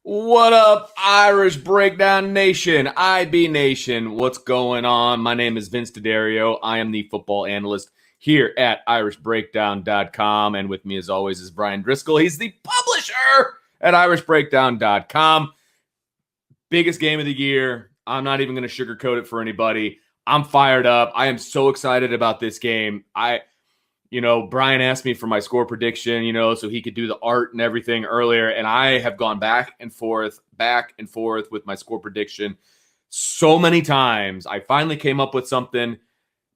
What up, Irish Breakdown Nation, IB Nation? What's going on? My name is Vince D'Addario. I am the football analyst here at irishbreakdown.com. And with me, as always, is Brian Driscoll. He's the publisher at irishbreakdown.com. Biggest game of the year. I'm not even going to sugarcoat it for anybody. I'm fired up. I am so excited about this game. Brian asked me for my score prediction, so he could do the art and everything earlier. And I have gone back and forth with my score prediction so many times. I finally came up with something,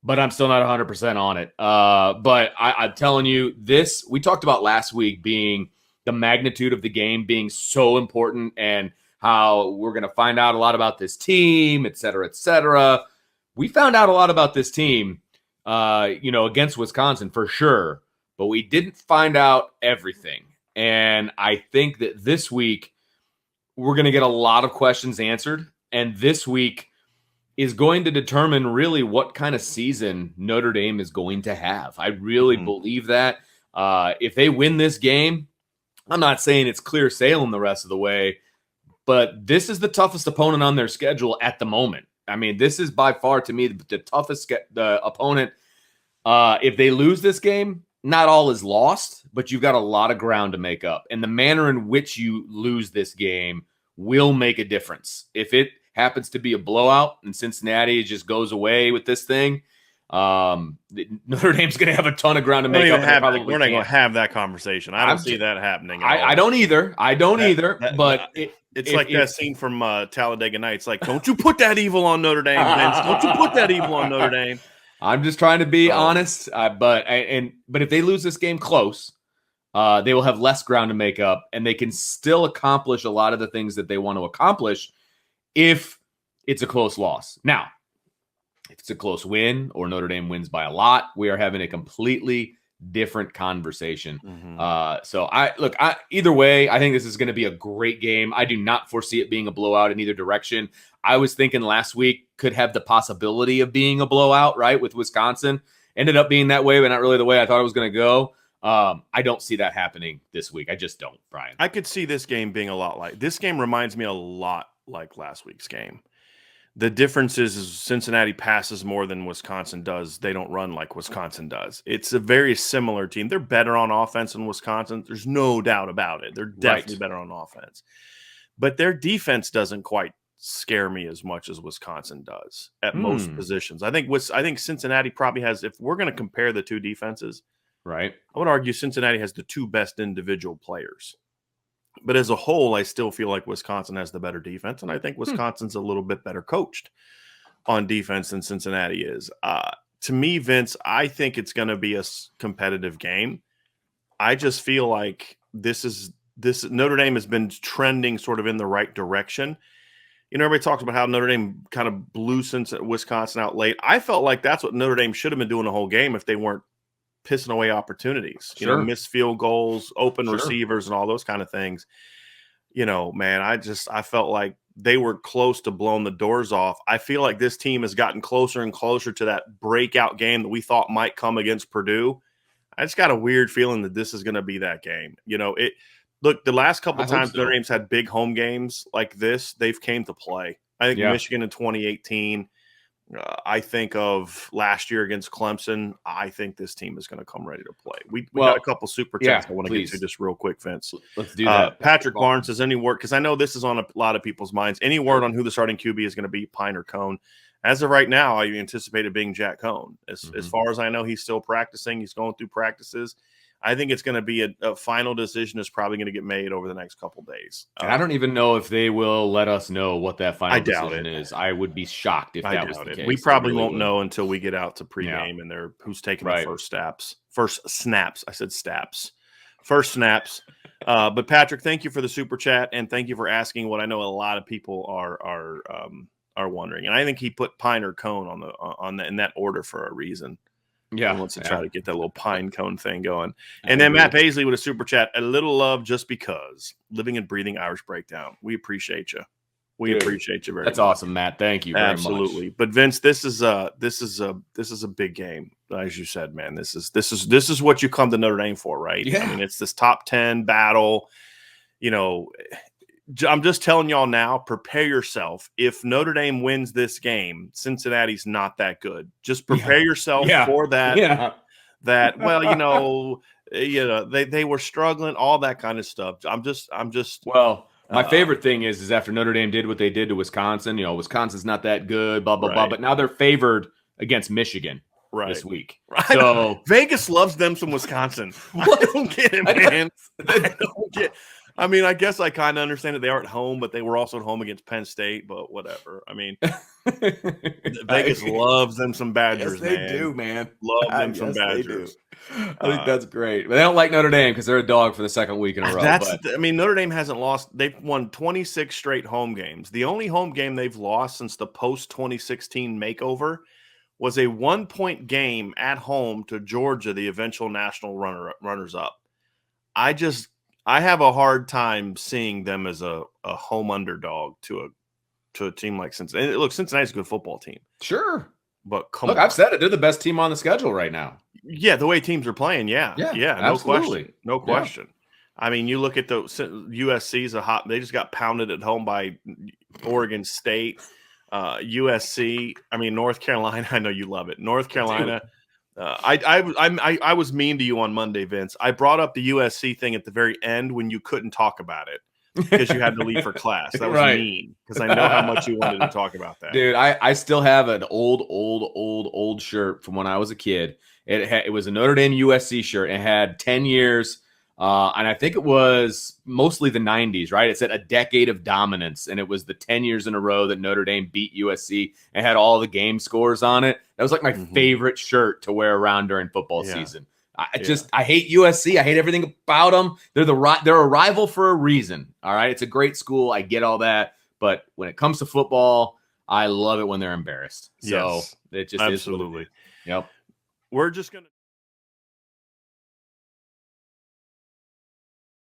but I'm still not 100% on it. But I'm telling you, we talked about last week being the magnitude of the game being so important and how we're going to find out a lot about this team, et cetera, et cetera. We found out a lot about this team. Against Wisconsin for sure, but we didn't find out everything. And I think that this week we're going to get a lot of questions answered. And this week is going to determine really what kind of season Notre Dame is going to have. I really believe that. If they win this game, I'm not saying it's clear sailing the rest of the way, but this is the toughest opponent on their schedule at the moment. I mean, this is by far, to me, the toughest opponent. If they lose this game, not all is lost, but you've got a lot of ground to make up. And the manner in which you lose this game will make a difference. If it happens to be a blowout and Cincinnati just goes away with this thing, Notre Dame's going to have a ton of ground to make up. We're not going to have that conversation. I don't see that happening. I don't either. But it's like that scene from Talladega Nights. Like, don't you put that evil on Notre Dame, Vince. Don't you put that evil on Notre Dame. I'm just trying to be honest. But if they lose this game close, they will have less ground to make up, and they can still accomplish a lot of the things that they want to accomplish if it's a close loss. Now, if it's a close win or Notre Dame wins by a lot, we are having a completely different conversation. Either way, I think this is going to be a great game. I do not foresee it being a blowout in either direction. I was thinking last week could have the possibility of being a blowout, right, with Wisconsin. Ended up being that way, but not really the way I thought it was going to go. I don't see that happening this week. I just don't, Brian. I could see this game being a lot like – this game reminds me a lot like last week's game. The difference is Cincinnati passes more than Wisconsin does. They don't run like Wisconsin does. It's a very similar team. They're better on offense than Wisconsin. There's no doubt about it. They're definitely better on offense. But their defense doesn't quite scare me as much as Wisconsin does at most positions. I think Cincinnati probably has, if we're going to compare the two defenses, right, I would argue Cincinnati has the two best individual players. But as a whole, I still feel like Wisconsin has the better defense, and I think Wisconsin's a little bit better coached on defense than Cincinnati is. To me, Vince, I think it's going to be a competitive game. I just feel like this Notre Dame has been trending sort of in the right direction. Everybody talks about how Notre Dame kind of blew Wisconsin out late. I felt like that's what Notre Dame should have been doing the whole game if they weren't pissing away opportunities, missed field goals, open receivers, and all those kind of things. Man, I felt like they were close to blowing the doors off. I feel like this team has gotten closer and closer to that breakout game that we thought might come against Purdue. I just got a weird feeling that this is going to be that game. Look, the last couple of times Notre Dame's had big home games like this, they've came to play. I think Michigan in 2018. I think of last year against Clemson. I think this team is going to come ready to play. We got a couple super chats I want to get to just real quick, Vince. Let's do that. Patrick Barnes says, any word, because I know this is on a lot of people's minds, any word on who the starting QB is going to be, Pine or Cone? As of right now, I anticipate it being Jack Cone. As far as I know, he's still practicing. He's going through practices. I think it's going to be a final decision is probably going to get made over the next couple days. And I don't even know if they will let us know what that final decision is. I would be shocked if that was the case. We probably won't know until we get out to pregame and they're who's taking the first snaps. I said staps. First snaps. But Patrick, thank you for the super chat and thank you for asking what I know a lot of people are wondering. And I think he put Pine or Cone in that order for a reason. Yeah, he wants to try to get that little pine cone thing going. And then Matt Paisley with a super chat, a little love just because. Living and breathing Irish Breakdown. We appreciate you. We appreciate you very much. That's awesome, Matt. Thank you very much. Absolutely. But Vince, this is a big game, as you said, man. This is what you come to Notre Dame for, right? Yeah. I mean, it's this top 10 battle. I'm just telling y'all now, prepare yourself. If Notre Dame wins this game, Cincinnati's not that good. Just prepare yourself for that. Yeah. Well, they were struggling, all that kind of stuff. I'm just Well, my favorite thing is after Notre Dame did what they did to Wisconsin, Wisconsin's not that good, blah, blah, blah. But now they're favored against Michigan this week. Right. So Vegas loves them some Wisconsin. I don't get it, man. I don't get. I mean, I guess I kind of understand that they aren't home, but they were also at home against Penn State. But whatever. I mean, Vegas loves them some Badgers. Yes, they do, man. Love them some Badgers. I think that's great. But they don't like Notre Dame because they're a dog for the second week in a row. I mean, Notre Dame hasn't lost. They've won 26 straight home games. The only home game they've lost since the post-2016 makeover was a 1-point game at home to Georgia, the eventual national runners-up. I have a hard time seeing them as a home underdog to a team like Cincinnati. Look, Cincinnati's a good football team. Sure. But I've said it. They're the best team on the schedule right now. Yeah, the way teams are playing, yeah, absolutely. No question. Yeah. I mean, you look at the USC's they just got pounded at home by Oregon State. USC, I mean North Carolina. I know you love it. North Carolina. I was mean to you on Monday, Vince. I brought up the USC thing at the very end when you couldn't talk about it because you had to leave for class. That was mean because I know how much you wanted to talk about that. Dude, I still have an old shirt from when I was a kid. It was a Notre Dame USC shirt. It had 10 years. And I think it was mostly the 90s, right? It said a decade of dominance, and it was the 10 years in a row that Notre Dame beat USC and had all the game scores on it. That was like my favorite shirt to wear around during football season. I hate USC. I hate everything about them. They're a rival for a reason, all right? It's a great school. I get all that. But when it comes to football, I love it when they're embarrassed. So it just absolutely. Is. Yep. We're just going to